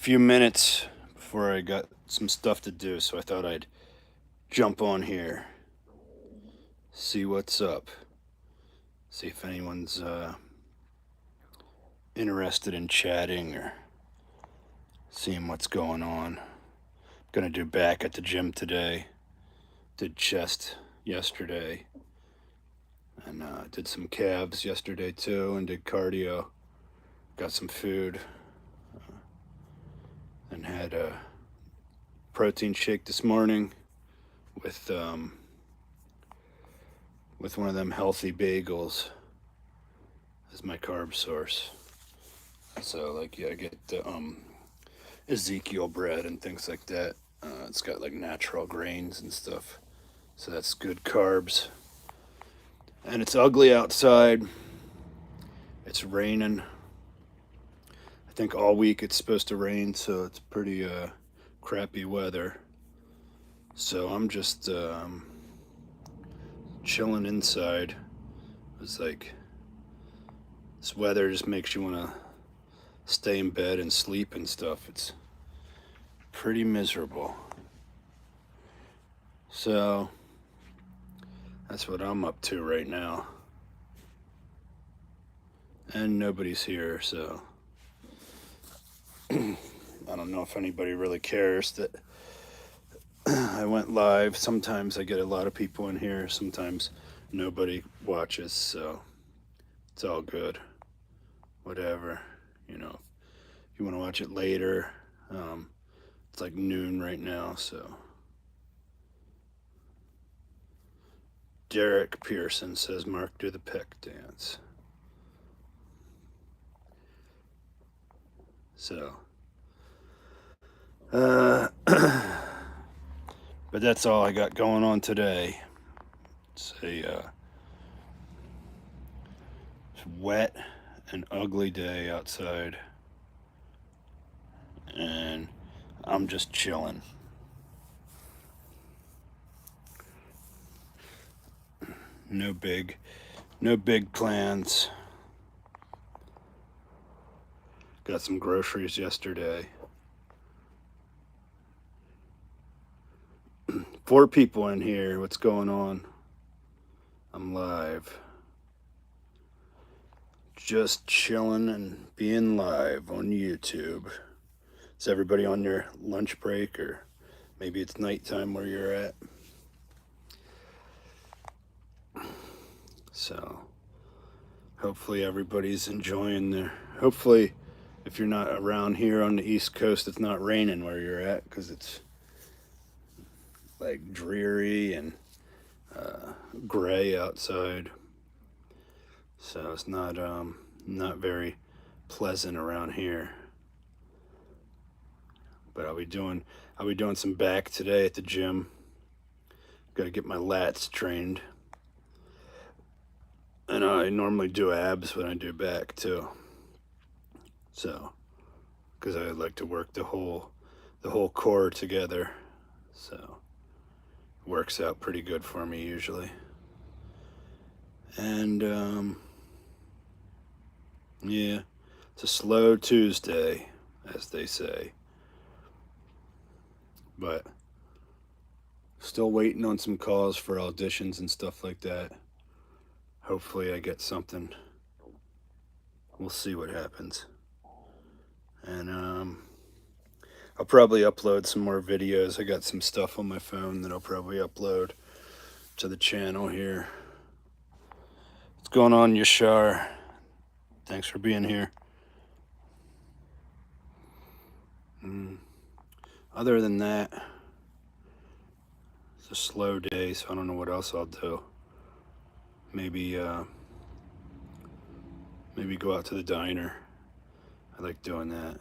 few minutes before I got some stuff to do, so I thought I'd jump on here, see what's up, see if anyone's interested in chatting or seeing what's going on. Gonna do back at the gym today. Did chest yesterday, and did some calves yesterday too, and did cardio. Got some food, and had a protein shake this morning with one of them healthy bagels as my carb source. So like yeah, I get the Ezekiel bread and things like that. It's got like natural grains and stuff, so that's good carbs. And it's ugly outside. It's raining. I think all week it's supposed to rain, so it's pretty crappy weather. So I'm just chilling inside. It's like this weather just makes you want to stay in bed and sleep and stuff. It's pretty miserable. So that's what I'm up to right now. And nobody's here, so I don't know if anybody really cares that I went live. Sometimes I get a lot of people in here, sometimes nobody watches, so it's all good. Whatever, you know. If you want to watch it later, it's like noon right now, so. Derek Pearson says, Mark, do the peck dance. So, but that's all I got going on today. It's it's wet and ugly day outside, and I'm just chilling. No big plans. Got some groceries yesterday. 4 people in here. What's going on? I'm live. Just chilling and being live on YouTube. Is everybody on your lunch break, or maybe it's nighttime where you're at? So hopefully everybody's enjoying their. Hopefully, if you're not around here on the East Coast, it's not raining where you're at, because it's like dreary and gray outside. So it's not very pleasant around here. But I'll be doing some back today at the gym. Got to get my lats trained. And I normally do abs when I do back too. So, because I like to work the whole core together. So, it works out pretty good for me usually. And yeah, it's a slow Tuesday, as they say. But still waiting on some calls for auditions and stuff like that. Hopefully I get something. We'll see what happens. And I'll probably upload some more videos. I got some stuff on my phone that I'll probably upload to the channel here. What's going on, Yashar? Thanks for being here. Other than that, it's a slow day, so I don't know what else I'll do. Maybe go out to the diner. I like doing that.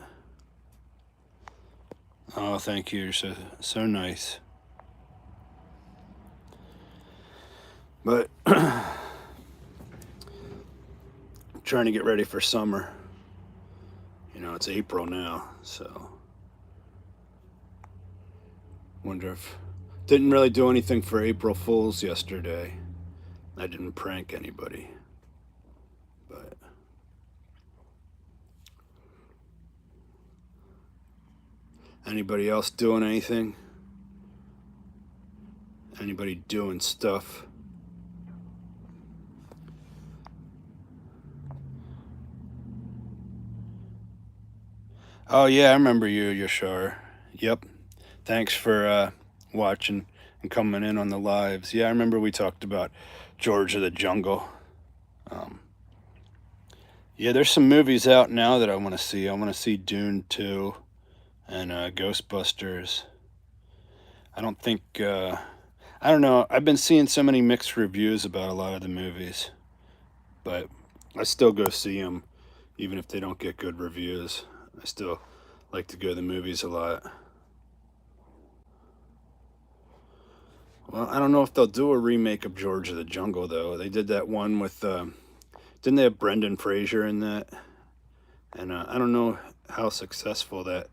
Oh, thank you. You're so nice. But trying to get ready for summer. You know, it's April now, so wonder if didn't really do anything for April Fools yesterday. I didn't prank anybody. But Anybody else doing anything? Anybody doing stuff? Oh yeah, I remember you, Yashar. Yep. Thanks for watching and coming in on the lives. Yeah, I remember we talked about George of the Jungle. Um, yeah, there's some movies out now that I want to see. I want to see Dune 2 and Ghostbusters. I don't think, I don't know. I've been seeing so many mixed reviews about a lot of the movies, but I still go see them even if they don't get good reviews. I still like to go to the movies a lot. Well, I don't know if they'll do a remake of George of the Jungle though. They did that one with didn't they have Brendan Fraser in that? And I don't know how successful that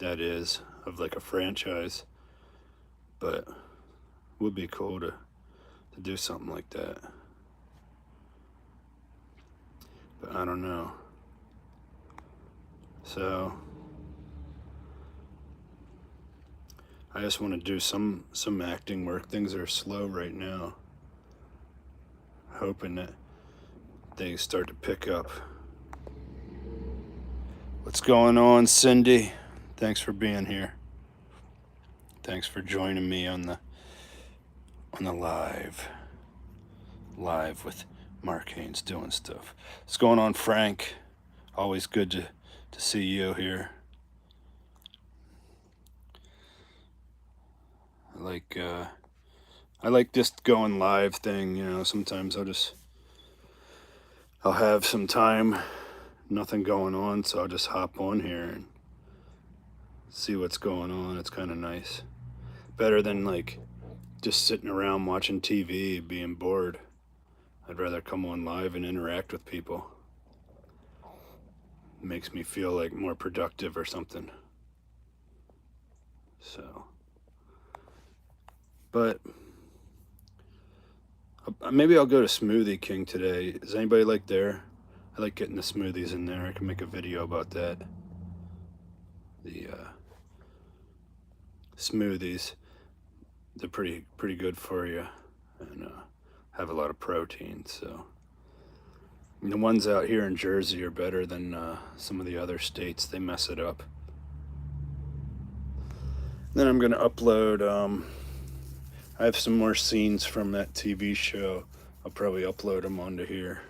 is of like a franchise, but would be cool to do something like that. But I don't know. So I just want to do some acting work. Things are slow right now. Hoping that they start to pick up. What's going on, Cindy? Thanks for being here. Thanks for joining me on the live with Mark Haynes doing stuff. What's going on, Frank? Always good to see you here. I like this going live thing. You know, sometimes I'll have some time, nothing going on, so I'll just hop on here and see what's going on. It's kind of nice. Better than like just sitting around watching TV, being bored. I'd rather come on live and interact with people. It makes me feel like more productive or something. So, but maybe I'll go to Smoothie King today. Is anybody like there? I like getting the smoothies in there. I can make a video about that. The smoothies, they're pretty good for you and have a lot of protein. So the ones out here in Jersey are better than some of the other states. They mess it up. Then I'm gonna upload. I have some more scenes from that TV show. I'll probably upload them onto here.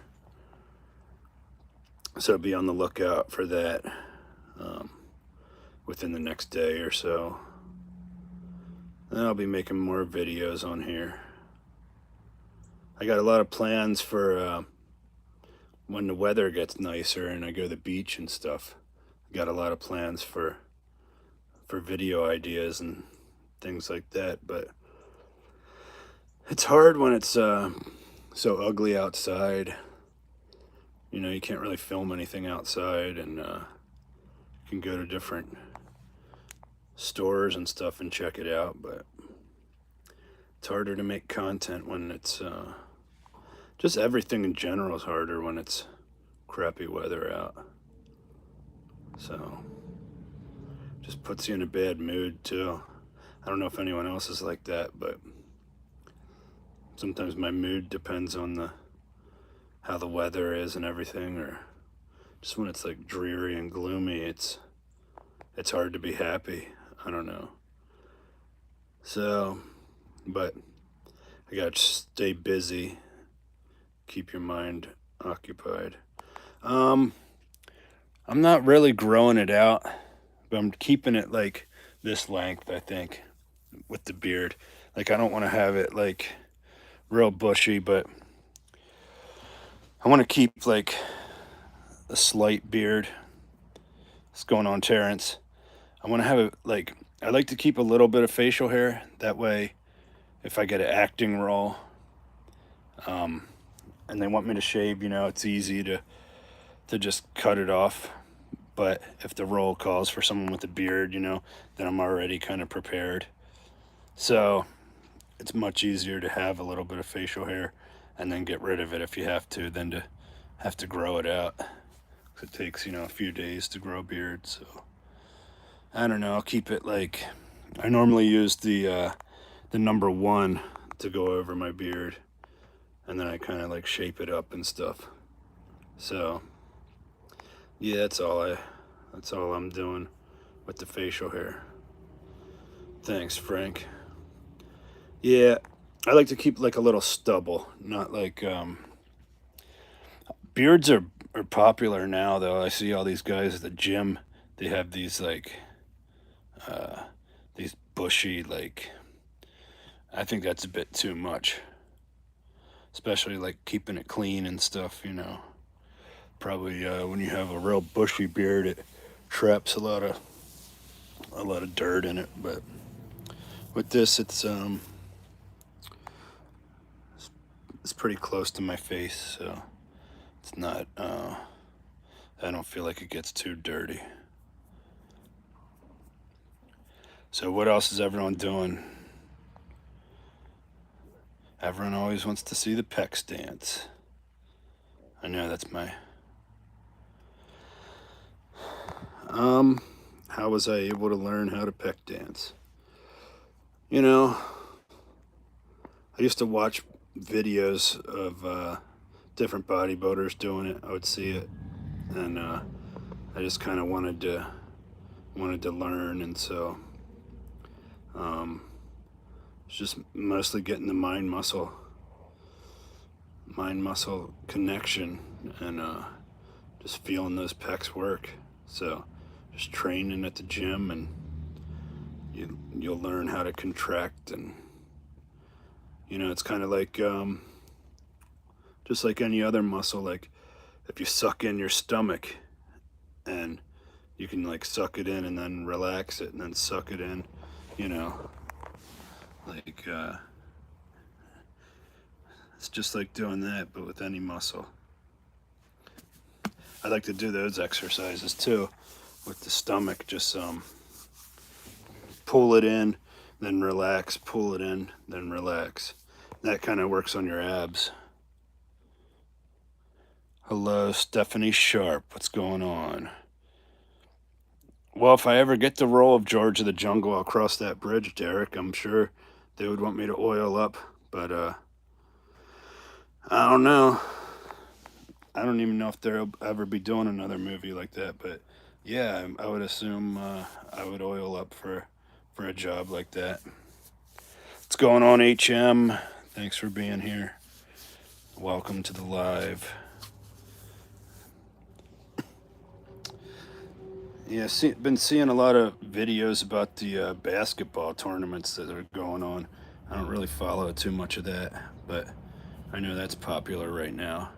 So be on the lookout for that within the next day or so. Then I'll be making more videos on here. I got a lot of plans for when the weather gets nicer and I go to the beach and stuff. I got a lot of plans for video ideas and things like that, but it's hard when it's so ugly outside. You know, you can't really film anything outside, and you can go to different stores and stuff and check it out, but it's harder to make content when it's just everything in general is harder when it's crappy weather out. So just puts you in a bad mood too. I don't know if anyone else is like that, but sometimes my mood depends on how the weather is and everything, or just when it's like dreary and gloomy, it's hard to be happy. I don't know. So, but I gotta stay busy, keep your mind occupied. I'm not really growing it out, but I'm keeping it like this length, I think, with the beard. Like, I don't want to have it like real bushy, but I want to keep like a slight beard. What's going on, Terrence? I want to have it like, I like to keep a little bit of facial hair. That way, if I get an acting role, and they want me to shave, you know, it's easy to just cut it off. But if the role calls for someone with a beard, you know, then I'm already kind of prepared. So it's much easier to have a little bit of facial hair and then get rid of it if you have to, than to have to grow it out. It takes, you know, a few days to grow a beard. So I don't know. I'll keep it like I normally use the number one to go over my beard, and then I kind of like shape it up and stuff. So yeah, that's all I'm doing with the facial hair. Thanks, Frank. Yeah, I like to keep like a little stubble, not like beards are popular now though. I see all these guys at the gym. They have these like these bushy like. I think that's a bit too much, especially like keeping it clean and stuff. You know, probably when you have a real bushy beard, it traps a lot of dirt in it. But with this, it's pretty close to my face, so it's not. I don't feel like it gets too dirty. So what else is everyone doing? Everyone always wants to see the pec stance. I know that's my. How was I able to learn how to pec dance? You know, I used to watch videos of different bodybuilders doing it. I would see it, and I just kind of wanted to learn, and so it's just mostly getting the mind muscle connection, and just feeling those pecs work. So just training at the gym, and you'll learn how to contract, and you know it's kind of like just like any other muscle. Like if you suck in your stomach, and you can like suck it in and then relax it and then suck it in, you know, like it's just like doing that but with any muscle. I like to do those exercises too with the stomach. Just pull it in, then relax, pull it in, then relax. That kind of works on your abs. Hello, Stephanie Sharp. What's going on? Well, if I ever get the role of George of the Jungle, I'll cross that bridge, Derek. I'm sure they would want me to oil up, but I don't know. I don't even know if they'll ever be doing another movie like that, but yeah, I would assume I would oil up for a job like that. What's going on, HM? Thanks for being here. Welcome to the live. Yeah, been seeing a lot of videos about the basketball tournaments that are going on. I don't really follow too much of that, but I know that's popular right now.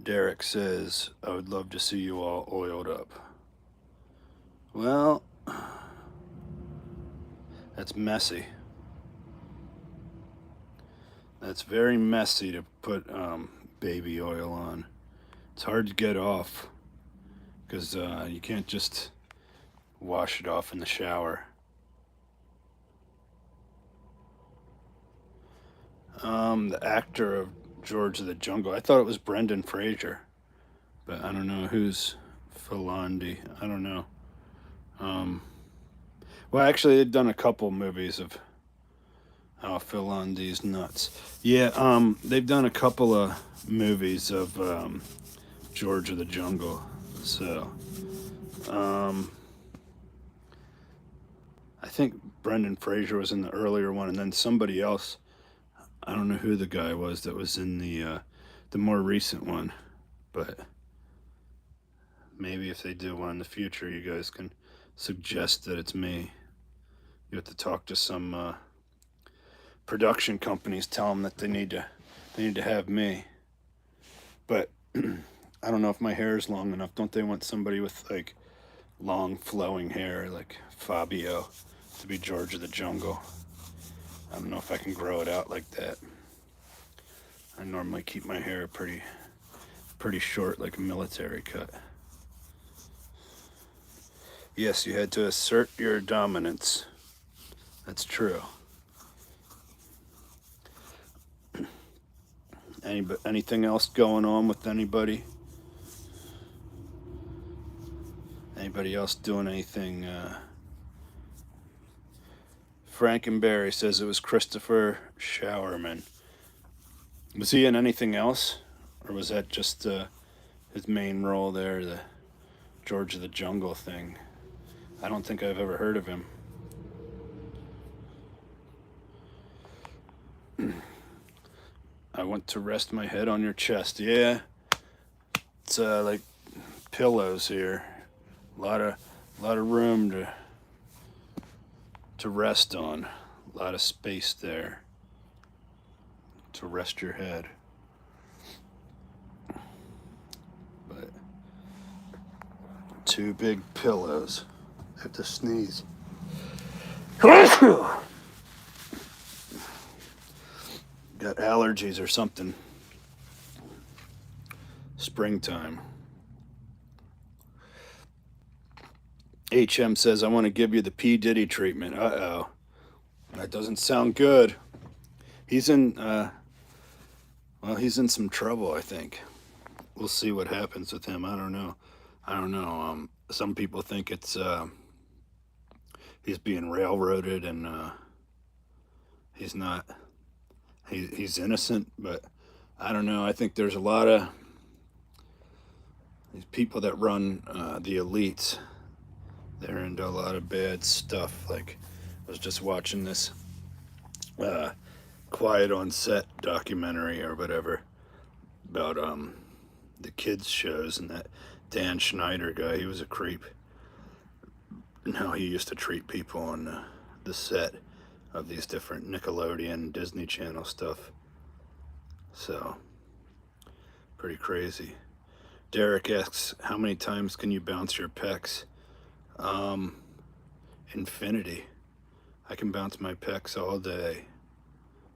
Derek says, I would love to see you all oiled up. Well, that's messy. That's very messy to put baby oil on. It's hard to get off because you can't just wash it off in the shower. The actor of George of the Jungle, I thought it was Brendan Fraser, but I don't know who's Philandi. I don't know. Well, actually, they've done a couple movies of how Philandi's nuts. Yeah, they've done a couple of movies of George of the Jungle. So, I think Brendan Fraser was in the earlier one, and then somebody else. I don't know who the guy was that was in the more recent one, but maybe if they do one in the future, you guys can suggest that it's me. You have to talk to some production companies, tell them that they need to have me. But I don't know if my hair is long enough. Don't they want somebody with like long flowing hair like Fabio to be George of the Jungle? I don't know if I can grow it out like that. I normally keep my hair pretty short, like a military cut. Yes, you had to assert your dominance. That's true. Anything else going on with anybody? Anybody else doing anything? Frankenberry says it was Christopher Showerman. Was he in anything else? Or was that just his main role there, the George of the Jungle thing? I don't think I've ever heard of him. I want to rest my head on your chest. Yeah, it's like pillows here. A lot of room to rest on. A lot of space there to rest your head. But 2 big pillows. I have to sneeze. Got allergies or something. Springtime. HM says, I want to give you the P. Diddy treatment. Uh-oh. That doesn't sound good. He's in, he's in some trouble, I think. We'll see what happens with him. I don't know. Some people think it's, he's being railroaded and, he's not. He's innocent, but I don't know. I think there's a lot of these people that run the elites. They're into a lot of bad stuff. Like, I was just watching this Quiet on Set documentary or whatever about the kids shows, and that Dan Schneider guy, he was a creep. And how he used to treat people on the set of these different Nickelodeon, Disney Channel stuff. So, pretty crazy. Derek asks, how many times can you bounce your pecs? Infinity. I can bounce my pecs all day.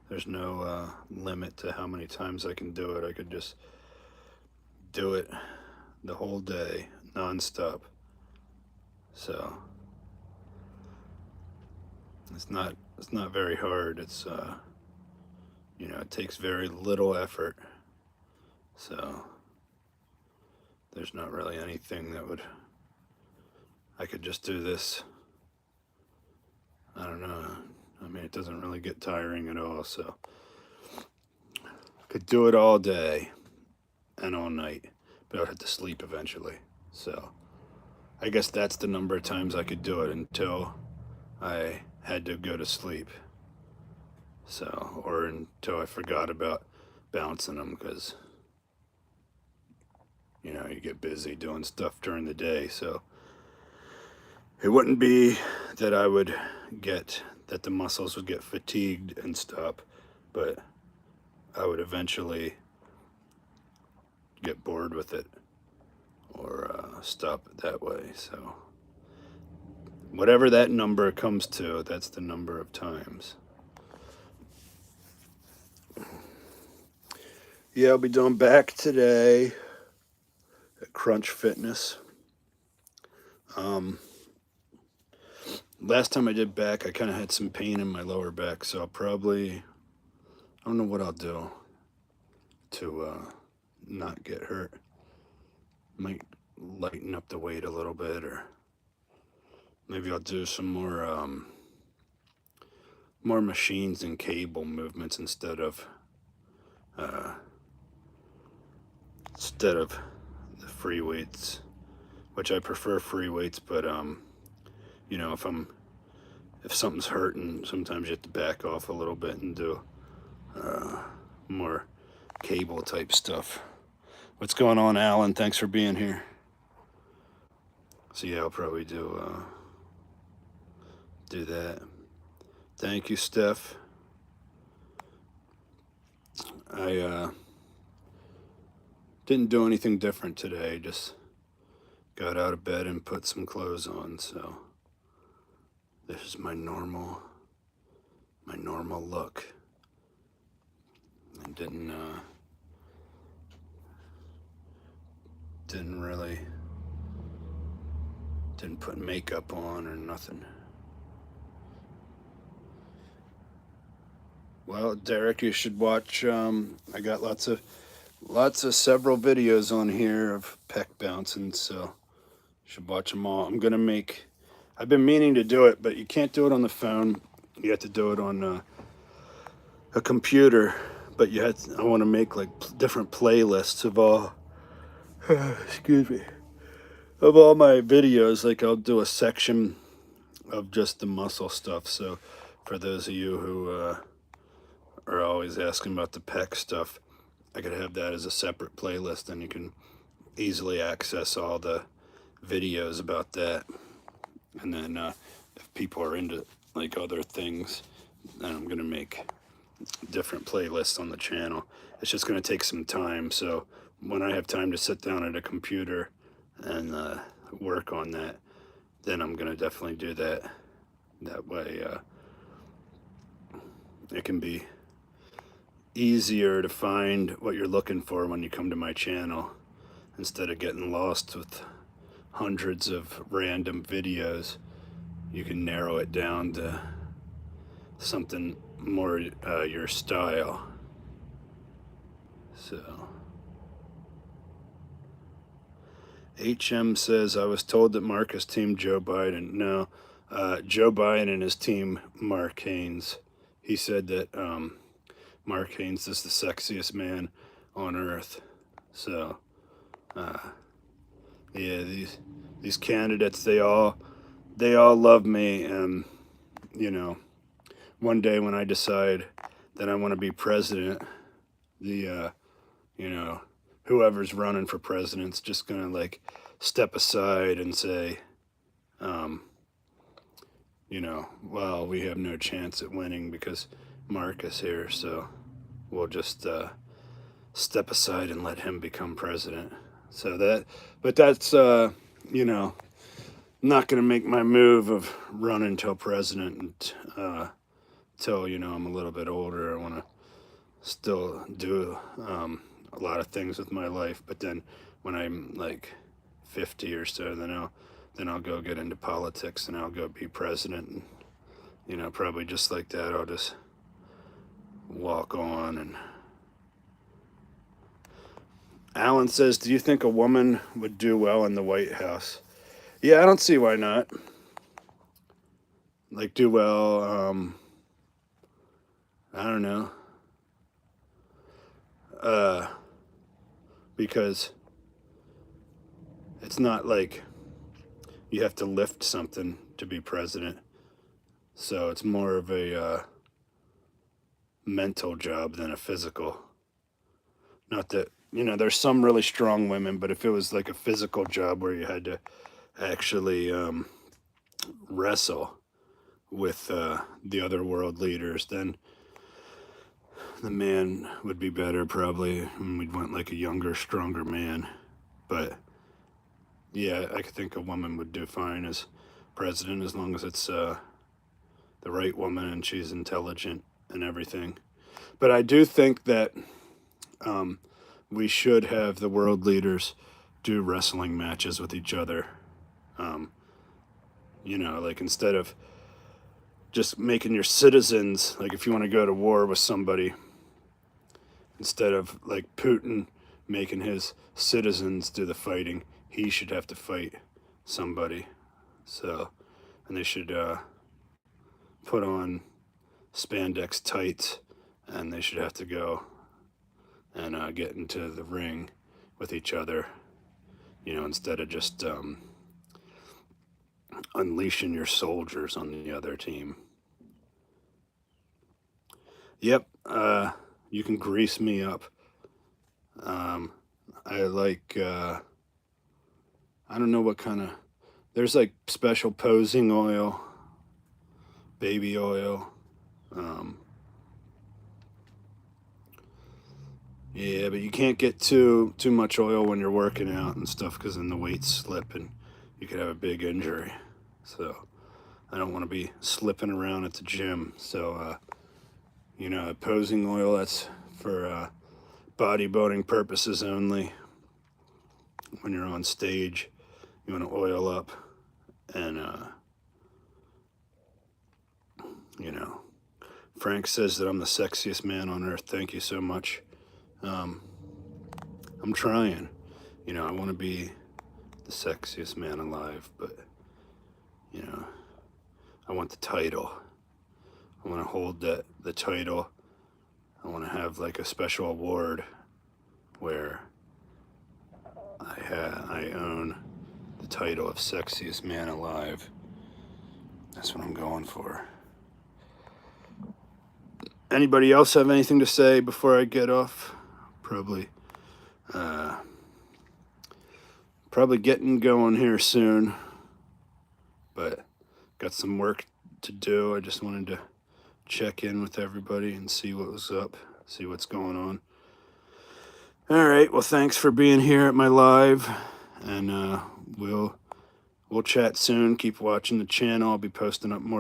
There's no limit to how many times I can do it. I could just do it the whole day, non-stop. So, it's not very hard. It's it takes very little effort. So there's not really anything that would, I could just do this. I don't know. I mean, it doesn't really get tiring at all, so could do it all day and all night, but I'd have to sleep eventually. So I guess that's the number of times I could do it until I had to go to sleep. So, or until I forgot about bouncing them, because you get busy doing stuff during the day. So it wouldn't be that I would get, that the muscles would get fatigued and stop, but I would eventually get bored with it or stop it that way. So whatever that number comes to, that's the number of times. Yeah, I'll be doing back today at Crunch Fitness. Last time I did back, I kind of had some pain in my lower back, so I'll probably, I don't know what I'll do to not get hurt. Might lighten up the weight a little bit, or maybe I'll do some more machines and cable movements instead of the free weights, which I prefer free weights, but if something's hurting, sometimes you have to back off a little bit and do more cable type stuff. What's going on, Alan? Thanks for being here. So yeah, I'll probably do that. Thank you, Steph. I didn't do anything different today, just got out of bed and put some clothes on, so this is my normal look. I didn't put makeup on or nothing. Well, Derek, you should watch. I got lots of several videos on here of pec bouncing, so you should watch them all. I've been meaning to do it, but you can't do it on the phone. You have to do it on a computer. But I want to make like different playlists of all. Excuse me. Of all my videos, like I'll do a section of just the muscle stuff. So, for those of you who are always asking about the pec stuff, I could have that as a separate playlist, and you can easily access all the videos about that. And then if people are into like other things, then I'm gonna make different playlists on the channel. It's just gonna take some time. So when I have time to sit down at a computer and work on that, then I'm gonna definitely do that. That way, it can be easier to find what you're looking for when you come to my channel, instead of getting lost with hundreds of random videos. You can narrow it down to something more your style. So HM says, I was told that Marcus teamed Joe Biden. No, Joe Biden and his team Mark Haynes. He said that Mark Haynes is the sexiest man on earth. So yeah, these candidates, they all love me. And one day when I decide that I want to be president, the whoever's running for president's just gonna like step aside and say, well, we have no chance at winning because Mark is here, so we'll just step aside and let him become president. But that's not gonna make my move of running till president till I'm a little bit older. I want to still do a lot of things with my life, but then when I'm like 50 or so, then I'll go get into politics and I'll go be president, and probably just like that I'll just walk on. And Alan says, do you think a woman would do well in the White House? Yeah, I don't see why not. Like, do well, I don't know. Because it's not like you have to lift something to be president. So it's more of a mental job than a physical. Not that, there's some really strong women, but if it was like a physical job where you had to actually wrestle with the other world leaders, then the man would be better probably, and we'd want like a younger, stronger man. But yeah, I could think a woman would do fine as president as long as it's the right woman and she's intelligent and everything. But I do think that we should have the world leaders do wrestling matches with each other. Like instead of just making your citizens, like if you want to go to war with somebody, instead of like Putin making his citizens do the fighting, he should have to fight somebody. So, and they should put on spandex tights, and they should have to go and get into the ring with each other, instead of just unleashing your soldiers on the other team. Yep, you can grease me up. I like, I don't know what kind of, there's like special posing oil, baby oil. Yeah, but you can't get too much oil when you're working out and stuff, because then the weights slip and you could have a big injury. So I don't want to be slipping around at the gym. So, posing oil, that's for bodybuilding purposes only. When you're on stage, you want to oil up and, Frank says that I'm the sexiest man on earth. Thank you so much. I'm trying. You know, I want to be the sexiest man alive, but, you know, I want the title. I want to hold the title. I want to have like a special award where I own the title of sexiest man alive. That's what I'm going for. Anybody else have anything to say before I get off? Probably getting going here soon, but got some work to do. I just wanted to check in with everybody and see what was up, see what's going on. All right, well, thanks for being here at my live, and we'll chat soon. Keep watching the channel. I'll be posting up more